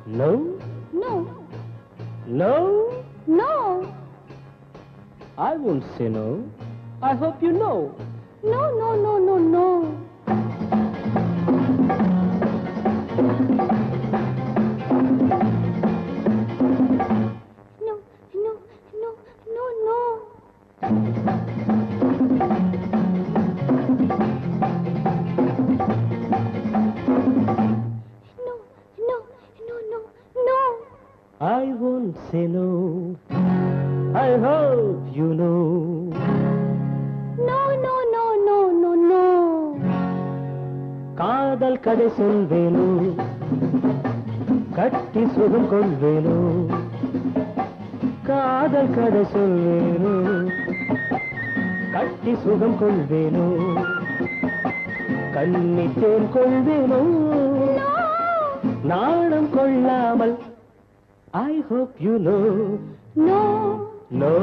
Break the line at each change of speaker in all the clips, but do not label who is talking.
No?
No.
No?
No.
I won't say no. I hope you know.
No, no, no, no, no. No, no, no, no, no. No, no, no, no, no.
I won't say no. I hope you know.
No, no, no, no, no, no.
காதல் கதை சொல்வேனோ கட்டி சுகம் கொள்வேனோ காதல் கதை சொல்வேனோ கட்டி சுகம் கொள்வேனோ கண்ணித்தேன் கொள்வேனோ நாணம் கொள்ளாமல் I hope you know.
No.
No?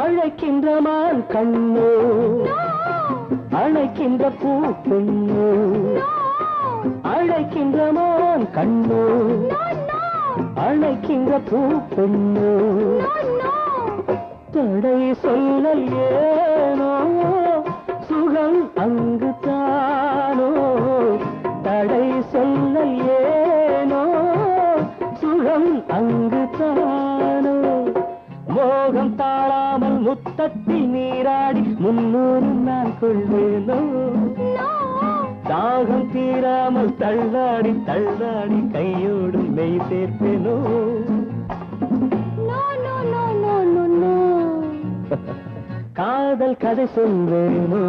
அழைக்கின்ற மான் கண்ணோ அழைக்கின்ற பூ பெண்ணோ அழைக்கின்ற மான் கண்ணோ அழைக்கின்ற பூ பெண்ணோ தடை சொல்லல் ஏனோ சுகம் அங்கு தானோ தடை சொல்லல் ஏனோ சுகம் அங்கு தானோ மோகம் தாழாமல் முத்தத்தில் நீராடி 300 நான் கொள்வேனோ தாகம் தீராமல் தள்ளாடி தள்ளாடி கையோடு மெய் சேர்ப்பேனோ காதல் கதை சொல்வேனோ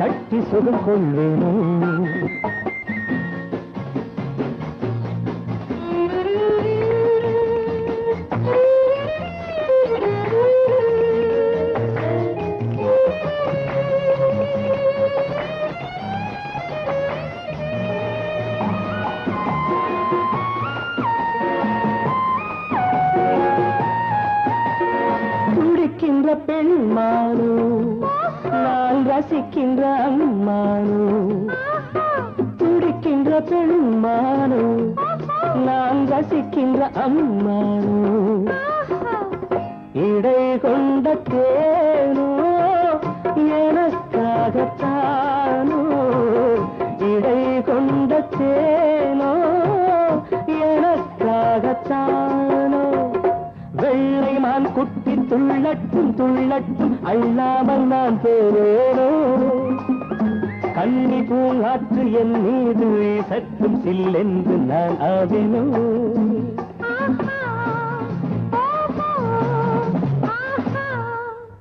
கட்டி சுகம் கொள்வேனோ துடிக்கின்ற பெண்மானோ நான் ரசிக்கின்ற அம்மானோ துடிக்கின்ற பெண்மானோ நான் ரசிக்கின்ற அம்மானோ இடை கொண்ட தேனோ எனக்காகத்தானோ இடை கொண்ட தேனோ எனக்காகத்தானோ வெள்ளை மான் குட்டி துள்ளட்டும் துள்ளட்டும் அள்ளாமல் நான் போவேனோ கண்ணி பூங்காற்று என் மீது சற்றும் சில்லென்று நான் ஆவேனோ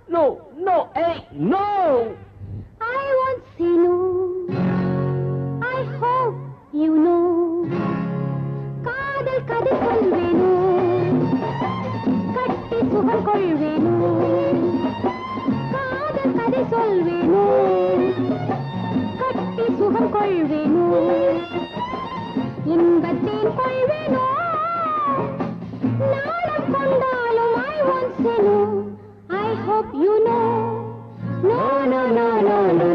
No, no, hey, no!
I won't say no. I hope you know. காதல் கதை சொல்வேனோ கட்டி சுகம் கொள்வேனோ காதல் கதை சொல்வேனோ கட்டி சுகம் கொள்வேனோ இன்பத்தேன் கொள்வேனோ நாளம் கொண்டாலும் I won't say no. I hope you know. No, no, no, no, no.